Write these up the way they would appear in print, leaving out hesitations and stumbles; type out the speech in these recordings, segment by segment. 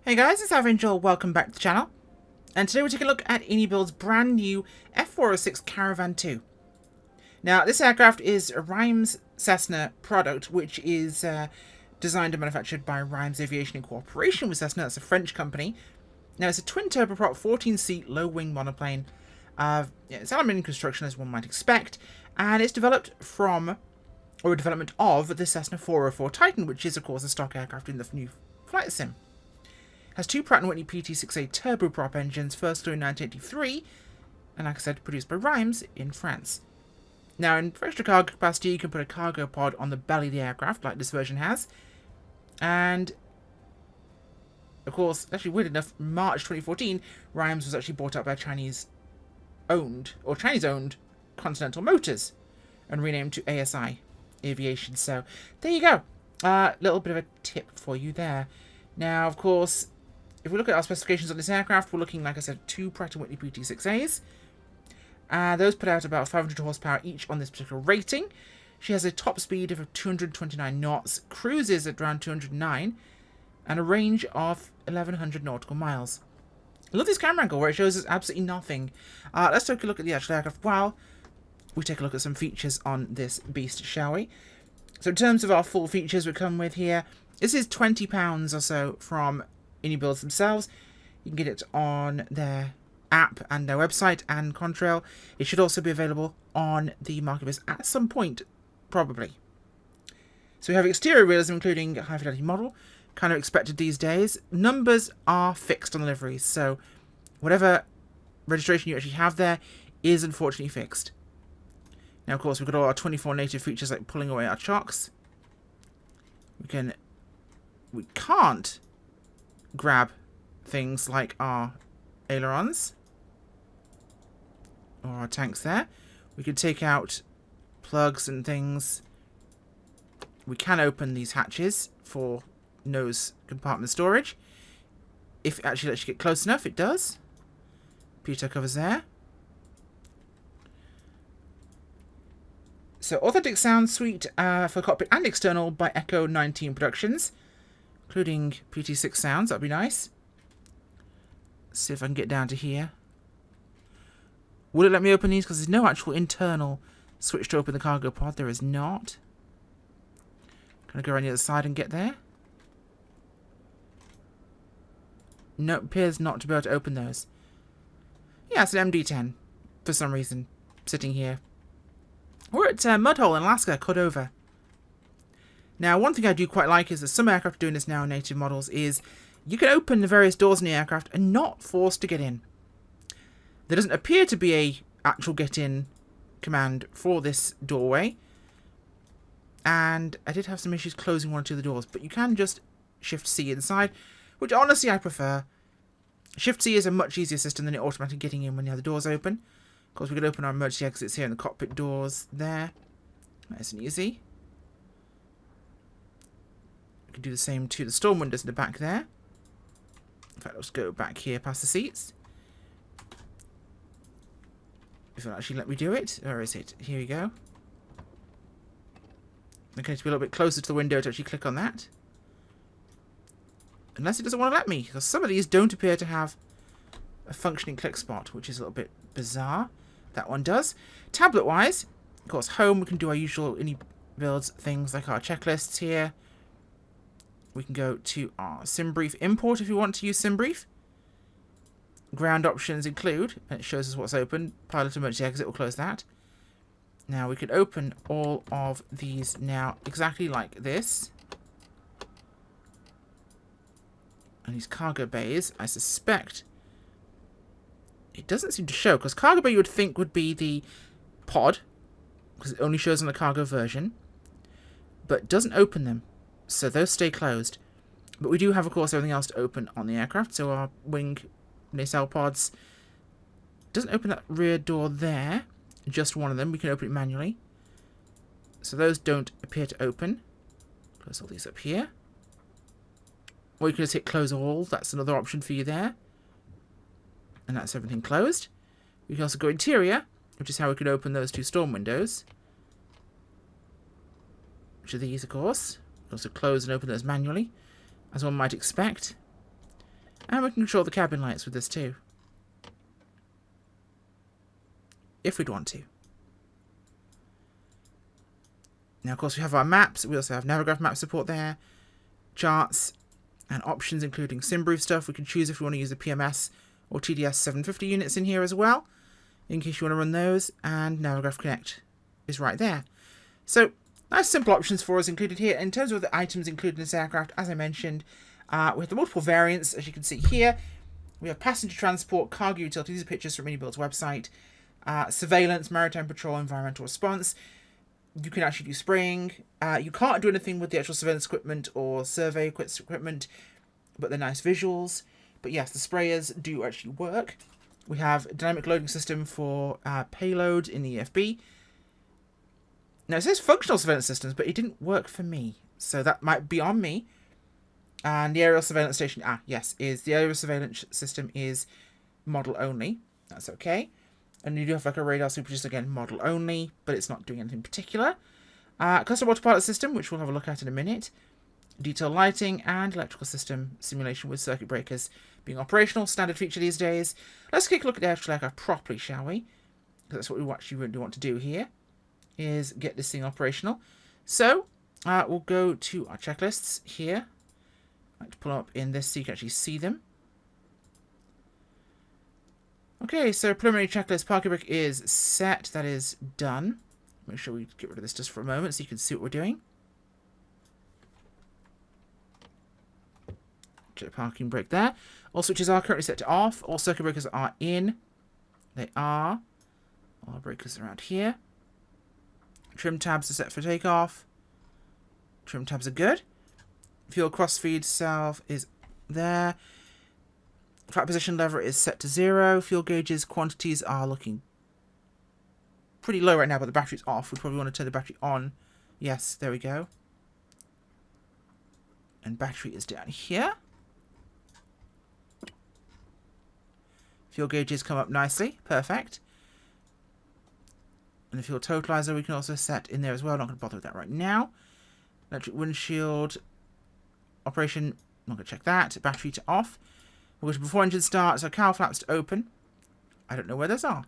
Hey guys, it's Joel. Welcome back to the channel. And today we're taking a look at Inibuilds' brand new F406 Caravan II. Now, this aircraft is a Rhymes Cessna product, which is designed and manufactured by Rhymes Aviation in cooperation with Cessna. That's a French company. Now, it's a twin turboprop 14-seat low-wing monoplane. It's aluminium construction, as one might expect, and it's developed from, or a development of, the Cessna 404 Titan, which is, of course, a stock aircraft in the new flight sim. Has two Pratt & Whitney PT6A turboprop engines, first flew in 1983, and like I said, produced by Rhymes in France. Now, for extra cargo capacity, you can put a cargo pod on the belly of the aircraft, like this version has. And, of course, actually weird enough, March 2014, Rhymes was actually bought up by Chinese-owned Continental Motors, and renamed to ASI Aviation. So, there you go. Little bit of a tip for you there. Now, of course, if we look at our specifications on this aircraft, we're looking, like I said, two Pratt & Whitney PT6As. Those put out about 500 horsepower each on this particular rating. She has a top speed of 229 knots, cruises at around 209, and a range of 1,100 nautical miles. I love this camera angle where it shows us absolutely nothing. Let's take a look at the actual aircraft while we take a look at some features on this beast, shall we? So in terms of our full features we come with here, this is £20 or so from Inibuilds themselves. You can get it on their app and their website and Contrail. It should also be available on the marketplace at some point, probably. So we have exterior realism, including a high fidelity model, kind of expected these days. Numbers are fixed on the liveries, so whatever registration you actually have there is unfortunately fixed. Now, of course, we've got all our 24 native features like pulling away our chocks. We can't grab things like our ailerons or our tanks there. We can take out plugs and things. We can open these hatches for nose compartment storage. If it actually lets you get close enough, it does. Pitot covers there. So, authentic sound suite for cockpit and external by Echo 19 Productions, including PT6 sounds. That'd be nice. Let's see if I can get down to here. Will it let me open these? Because there's no actual internal switch to open the cargo pod. There is not. Can I go around the other side and get there? No, appears not to be able to open those. Yeah, it's an MD-10 for some reason, sitting here. We're at Mudhole in Alaska, Cordova. Now, one thing I do quite like is that some aircraft are doing this now in native models is you can open the various doors in the aircraft and not forced to get in. There doesn't appear to be a actual get-in command for this doorway. And I did have some issues closing one or two of the doors, but you can just Shift-C inside, which honestly I prefer. Shift-C is a much easier system than it automatically getting in when the other doors open. Of course, we can open our emergency exits here and the cockpit doors there. Nice and easy. We can do the same to the storm windows in the back there. In fact, let's go back here past the seats. If it'll actually let me do it. Where is it? Here we go. Okay, to be a little bit closer to the window to actually click on that. Unless it doesn't want to let me, because some of these don't appear to have a functioning click spot, which is a little bit bizarre. That one does. Tablet-wise, of course, home, we can do our usual Inibuilds things like our checklists here. We can go to our SimBrief import if you want to use SimBrief. Ground options include, and it shows us what's open. Pilot emergency exit will close that. Now we can open all of these now exactly like this. And these cargo bays, I suspect it doesn't seem to show, because cargo bay you would think would be the pod, because it only shows on the cargo version, but doesn't open them, so those stay closed. But we do have, of course, everything else to open on the aircraft, so our wing nacelle pods doesn't open that rear door there, just one of them. We can open it manually, so those don't appear to open. Close all these up here, or you can just hit close all. That's another option for you there. And that's everything closed. We can also go interior, which is how we could open those two storm windows. Which are these, of course. We can also close and open those manually, as one might expect. And we can control the cabin lights with this too, if we'd want to. Now, of course, we have our maps. We also have Navigraph map support there, charts, and options, including SimBrief stuff. We can choose if we want to use the PMS or TDS 750 units in here as well, in case you want to run those. And Navigraph Connect is right there. So, nice simple options for us included here. In terms of the items included in this aircraft, as I mentioned, we have the multiple variants, as you can see here. We have passenger transport, cargo utility. These are pictures from Inibuilds' website. Surveillance, maritime patrol, environmental response. You can actually do spraying. You can't do anything with the actual surveillance equipment or survey equipment, but they're nice visuals. But yes, the sprayers do actually work. We have a dynamic loading system for payload in the EFB. Now, it says functional surveillance systems, but it didn't work for me. So that might be on me. And the aerial surveillance station, yes, the aerial surveillance system is model only. That's okay. And you do have like a radar super, just again, model only, but it's not doing anything particular. Custom autopilot system, which we'll have a look at in a minute. Detail lighting and electrical system simulation with circuit breakers being operational, standard feature these days. Let's take a look at the actual aircraft properly, shall we? Because that's what we actually really want to do here, is get this thing operational. So, we'll go to our checklists here. I like to pull up in this so you can actually see them. Okay, so preliminary checklist parking brake is set. That is done. Make sure we get rid of this just for a moment so you can see what we're doing. Check parking brake there. All switches are currently set to off. All circuit breakers are in. They are. All breakers around here. Trim tabs are set for takeoff. Trim tabs are good. Fuel crossfeed salve is there. Flat position lever is set to 0. Fuel gauges quantities are looking pretty low right now, but the battery's off. We probably want to turn the battery on. Yes, there we go. And battery is down here. Fuel gauges come up nicely. Perfect. And the fuel totalizer we can also set in there as well. I'm not going to bother with that right now. Electric windshield operation. I'm not going to check that. Battery to off. We'll go to before engine start. So cowl flaps to open. I don't know where those are.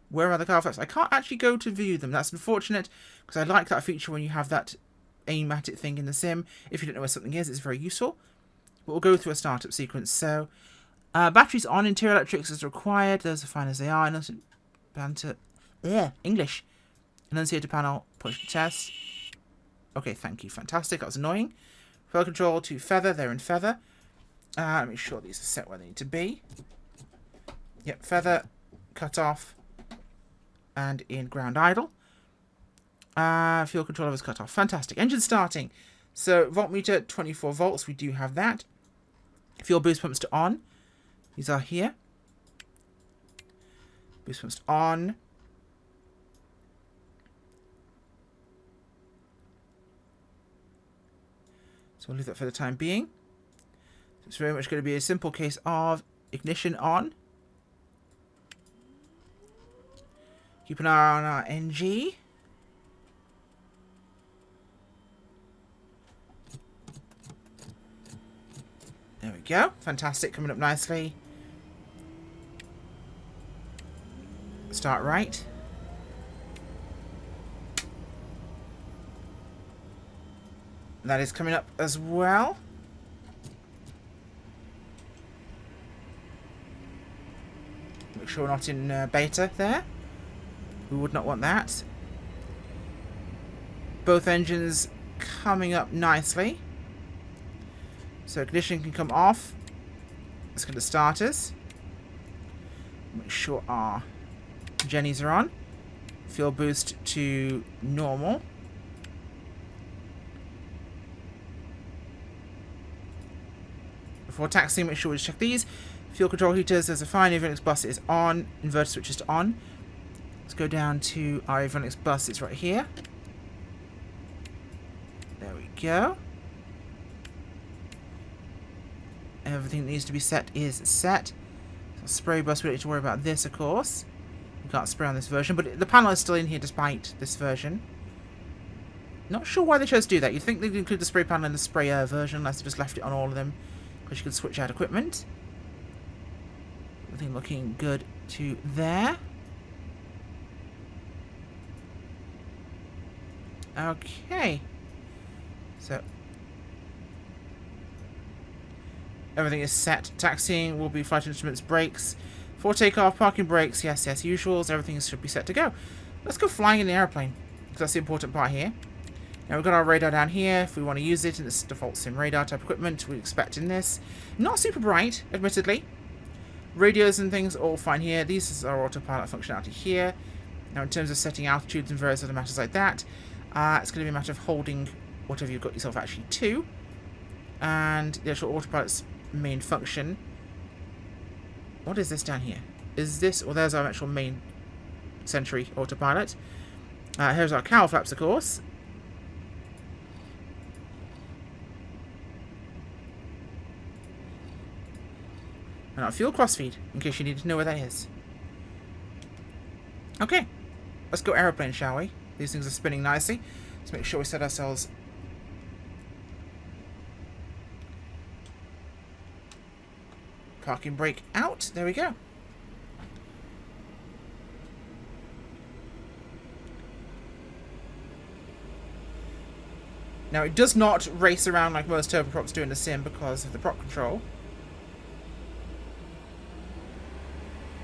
Where are the cowl flaps? I can't actually go to view them. That's unfortunate, because I like that feature when you have that aim at it thing in the sim. If you don't know where something is, it's very useful. But we'll go through a startup sequence. So, batteries on, interior electrics is required. Those are fine as they are. English. Enunciator panel, push to test. Okay, thank you. Fantastic. That was annoying. Fuel control to feather. They're in feather. Let me sure these are set where they need to be. Yep, feather, cut off, and in ground idle. Fuel control levers cut off. Fantastic. Engine starting. So, voltmeter, 24 volts. We do have that. Fuel boost pumps to on. These are here. Boost pumps to on. So, we'll leave that for the time being. It's very much going to be a simple case of ignition on. Keep an eye on our NG. There we go. Fantastic. Coming up nicely. Start right. That is coming up as well. Make sure we're not in beta there. We would not want that. Both engines coming up nicely. So ignition can come off. Let's go to starters. Make sure our Jennies are on. Fuel boost to normal. Before taxiing, make sure we check these. Fuel control heaters, there's a fine avionics bus is on. Inverter switches to on. Let's go down to our avionics bus. It's right here. There we go. Everything that needs to be set is set. So spray bus, we don't need to worry about this, of course. We can't spray on this version, but the panel is still in here despite this version. Not sure why they chose to do that. You'd think they'd include the spray panel in the sprayer version, unless they just left it on all of them, because you could switch out equipment. Everything looking good to there. Okay. So everything is set. Taxiing will be flight instruments, brakes. For takeoff, parking brakes, yes, usuals. Everything should be set to go. Let's go flying in the airplane, because that's the important part here. Now we've got our radar down here, if we want to use it, and it's default sim radar type equipment we expect in this. Not super bright, admittedly. Radios and things, all fine here. These is our autopilot functionality here. Now in terms of setting altitudes and various other matters like that, it's going to be a matter of holding whatever you've got yourself actually to. And the actual autopilot's main function. What is this down here? Is this... Well, there's our actual main Sentry autopilot. Here's our cowl flaps, of course. And our fuel crossfeed, in case you need to know where that is. Okay. Let's go aeroplane, shall we? These things are spinning nicely. Let's make sure we set ourselves... Parking brake out. There we go. Now, it does not race around like most turboprops do in the sim because of the prop control,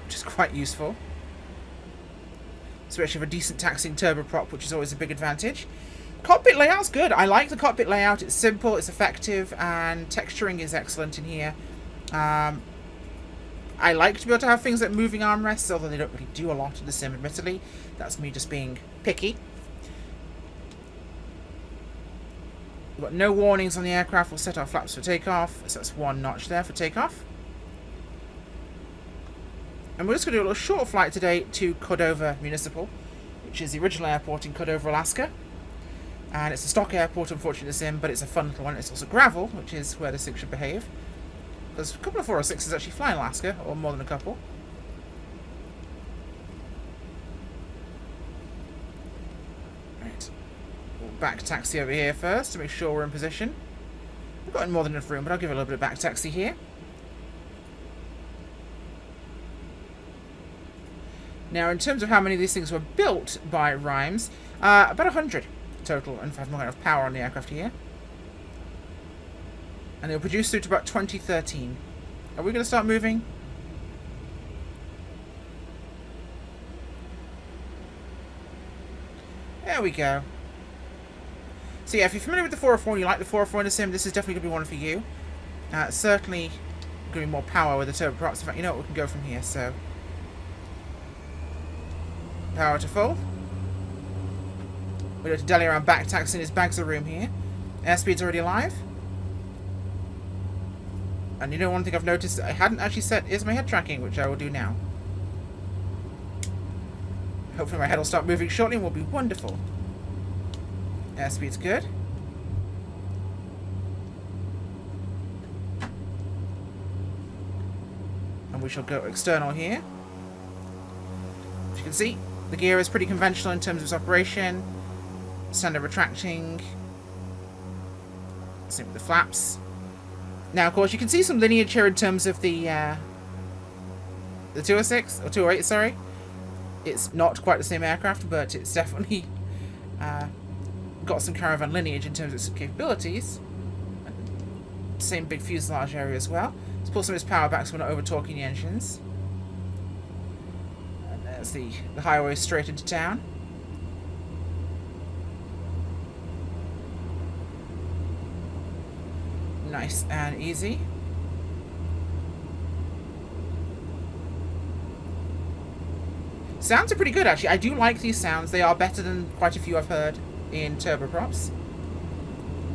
which is quite useful, especially for a decent taxiing turboprop, which is always a big advantage. Cockpit layout's good. I like the cockpit layout. It's simple, it's effective, and texturing is excellent in here. I like to be able to have things like moving armrests, although they don't really do a lot in the sim, admittedly. That's me just being picky. We've got no warnings on the aircraft. We'll set our flaps for takeoff. So that's one notch there for takeoff. And we're just going to do a little short flight today to Cordova Municipal, which is the original airport in Cordova, Alaska. And it's a stock airport, unfortunately, in the sim, but it's a fun little one. It's also gravel, which is where this thing should behave. There's a couple of 406s actually fly in Alaska, or more than a couple. Right. We'll back taxi over here first to make sure we're in position. We've got more than enough room, but I'll give it a little bit of back taxi here. Now, in terms of how many of these things were built by Rhymes, about 100 total, and I've not enough power on the aircraft here. And they were produced through to about 2013. Are we going to start moving? There we go. So yeah, if you're familiar with the 404 and you like the 404 in the sim, this is definitely going to be one for you. Certainly going to be more power with the turboprops. In fact, you know what, we can go from here, so... Power to full. We don't have to dally around back taxing his bags of room here. Airspeed's already alive. And you know, one thing I've noticed that I hadn't actually set is my head tracking, which I will do now. Hopefully my head will start moving shortly and will be wonderful. Airspeed's good. And we shall go external here. As you can see, the gear is pretty conventional in terms of its operation. Standard retracting. Same with the flaps. Now, of course, you can see some lineage here in terms of the 206, or 208, sorry. It's not quite the same aircraft, but it's definitely got some Caravan lineage in terms of its capabilities. Same big fuselage area as well. Let's pull some of its power back so we're not over-torquing the engines. And there's the highway straight into town. Nice and easy. Sounds are pretty good, actually. I do like these sounds. They are better than quite a few I've heard in turboprops.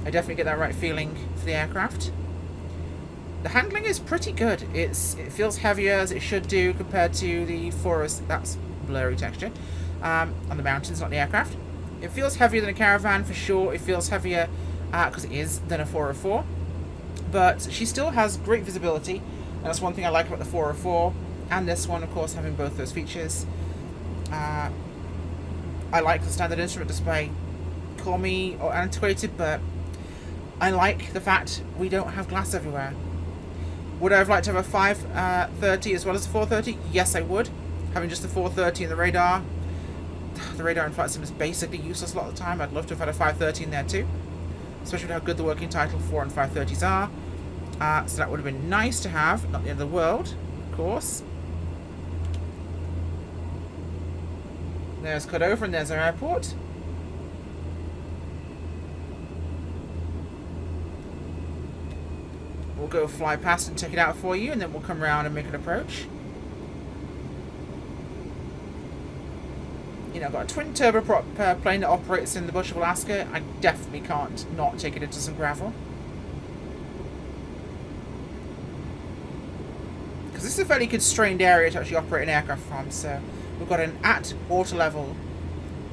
I definitely get that right feeling for the aircraft. The handling is pretty good. It feels heavier, as it should do, compared to the 406. That's blurry texture. On the mountains, not the aircraft. It feels heavier than a Caravan, for sure. It feels heavier, because it is, than a 404. But she still has great visibility, and that's one thing I like about the 404, and this one, of course, having both those features. I like the standard instrument display. Call me antiquated, but I like the fact we don't have glass everywhere. Would I have liked to have a 530 as well as a 430? Yes, I would. Having just the 430 in the radar in flight sim is basically useless a lot of the time. I'd love to have had a 530 in there too, especially with how good the working title 4 and 530s are. So that would have been nice to have. Not the end of the world, of course. There's Cordova and there's our airport. We'll go fly past and check it out for you, and then we'll come around and make an approach. You know, I've got a twin turboprop plane that operates in the bush of Alaska. I definitely can't not take it into some gravel. Because this is a fairly constrained area to actually operate an aircraft from, so we've got an at water level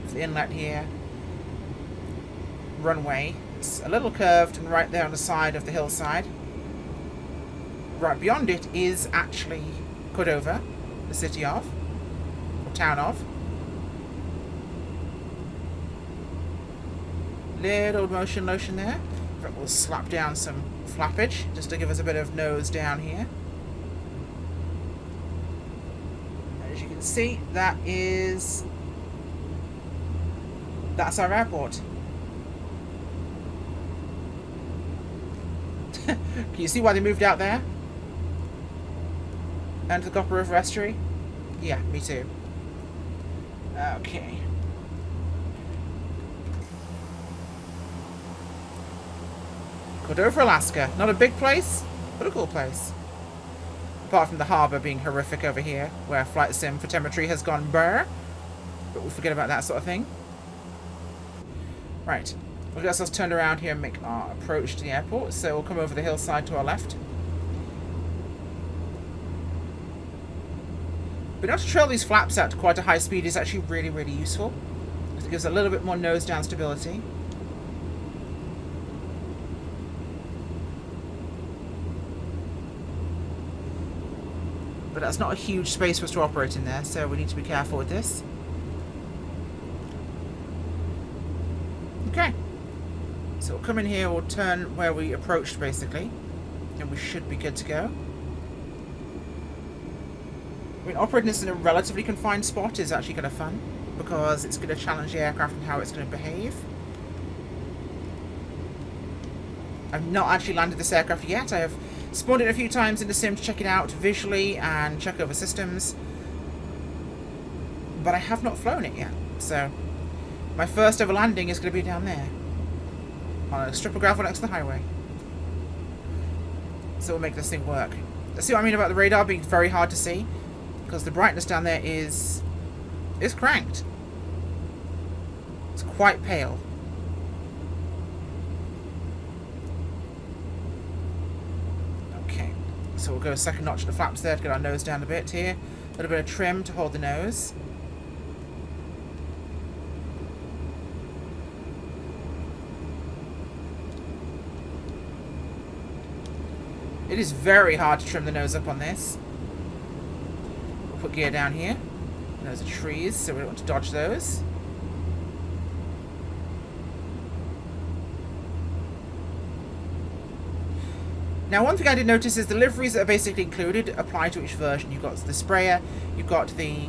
for the inlet here. Runway. It's a little curved and right there on the side of the hillside. Right beyond it is actually Cordova, the city of, or town of. Little motion lotion there. But we'll slap down some flappage just to give us a bit of nose down here. As you can see, that's our airport. Can you see why they moved out there? And the Copper River Estuary? Yeah, me too. Okay. Cordova, Alaska. Not a big place, but a cool place. Apart from the harbour being horrific over here, where flight sim for telemetry has gone brr. But we'll forget about that sort of thing. Right. We'll get ourselves turned around here and make our approach to the airport. So we'll come over the hillside to our left. Being able to trail these flaps out to quite a high speed is actually really, really useful. It gives a little bit more nose down stability. But that's not a huge space for us to operate in there, so we need to be careful with this. Okay. So we'll come in here, we'll turn where we approached basically, and we should be good to go. I mean, operating this in a relatively confined spot is actually kind of fun, because it's going to challenge the aircraft and how it's going to behave. I've not actually landed this aircraft yet. I have spawned it a few times in the sim to check it out visually and check over systems, but I have not flown it yet. So my first ever landing is going to be down there on a strip of gravel next to the highway. So we'll make this thing work. See what I mean about the radar being very hard to see? Because the brightness down there is cranked. It's quite pale. Okay, so we'll go a second notch to the flaps there to get our nose down a bit here. A little bit of trim to hold the nose. It is very hard to trim the nose up on this. We'll put gear down here. And those are trees, so we don't want to dodge those. Now, one thing I did notice is the liveries that are basically included apply to each version. You've got the sprayer, you've got the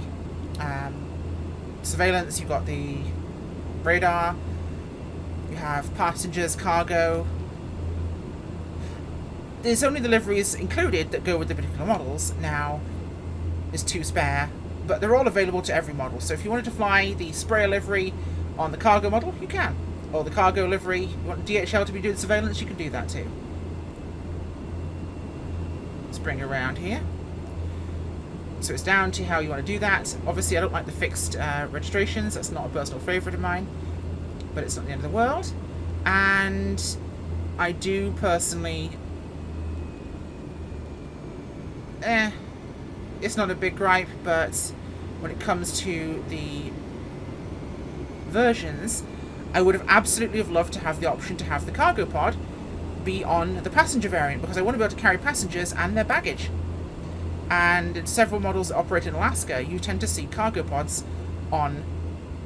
surveillance, you've got the radar, you have passengers, cargo. There's only the liveries included that go with the particular models. Now, there's 2 spare, but they're all available to every model. So if you wanted to fly the sprayer livery on the cargo model, you can. Or the cargo livery, you want DHL to be doing surveillance, you can do that too. Let's bring it around here. So it's down to how you want to do that. Obviously, I don't like the fixed registrations. That's not a personal favourite of mine, but it's not the end of the world. And I do personally... it's not a big gripe, but when it comes to the versions, I would have absolutely loved to have the option to have the cargo pod be on the passenger variant, because I want to be able to carry passengers and their baggage. And in several models that operate in Alaska, you tend to see cargo pods on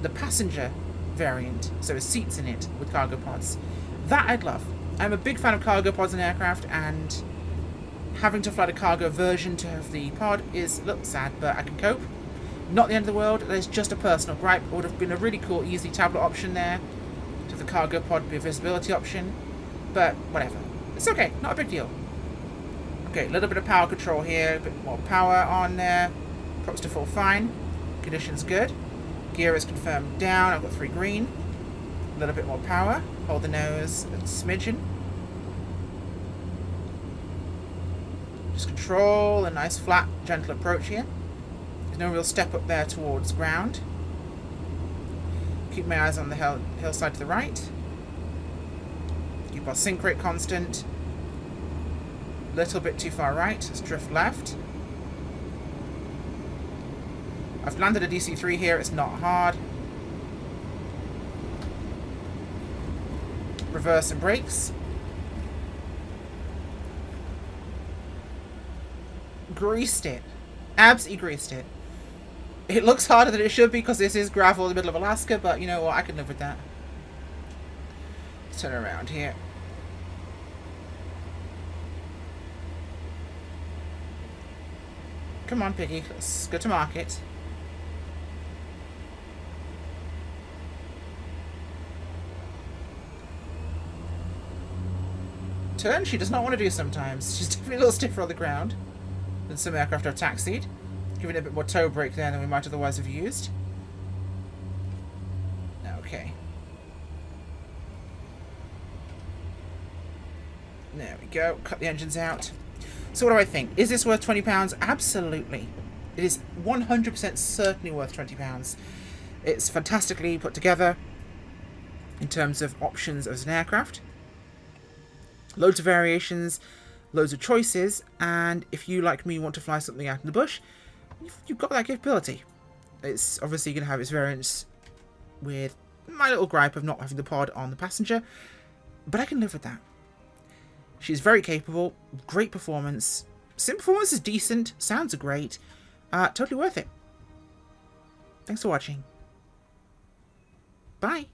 the passenger variant, so there's seats in it with cargo pods. That I'd love. I'm a big fan of cargo pods in aircraft, and Having to fly the cargo version of the pod is a little sad, but I can cope. Not the end of the world. There's just a personal gripe. It would have been a really cool easy tablet option there. To the cargo pod be a visibility option. But whatever. It's okay. Not a big deal. Okay, a little bit of power control here. A bit more power on there. Props to full fine. Conditions good. Gear is confirmed down. I've got 3 green. A little bit more power. Hold the nose a smidgen. Just control a nice flat, gentle approach here. There's no real step up there towards ground. Keep my eyes on the hillside to the right. Keep our sync rate constant. Little bit too far right. Let's drift left. I've landed a DC-3 here. It's not hard. Reverse and brakes. Greased it. Absolutely greased it. It looks harder than it should be because this is gravel in the middle of Alaska, but you know what? I can live with that. Let's turn around here. Come on, Piggy. Let's go to market. Turn she does not want to do sometimes. She's definitely a little stiffer on the ground than some aircraft have taxied. Giving it a bit more toe brake there than we might otherwise have used. Okay. There we go. Cut the engines out. So what do I think? Is this worth £20? Absolutely. It is 100% certainly worth £20. It's fantastically put together in terms of options as an aircraft. Loads of variations, loads of choices, and if you, like me, want to fly something out in the bush, you've got that capability. It's obviously going to have its variants with my little gripe of not having the pod on the passenger, but I can live with that. She's very capable, great performance. Sim performance is decent, sounds are great, totally worth it. Thanks for watching. Bye.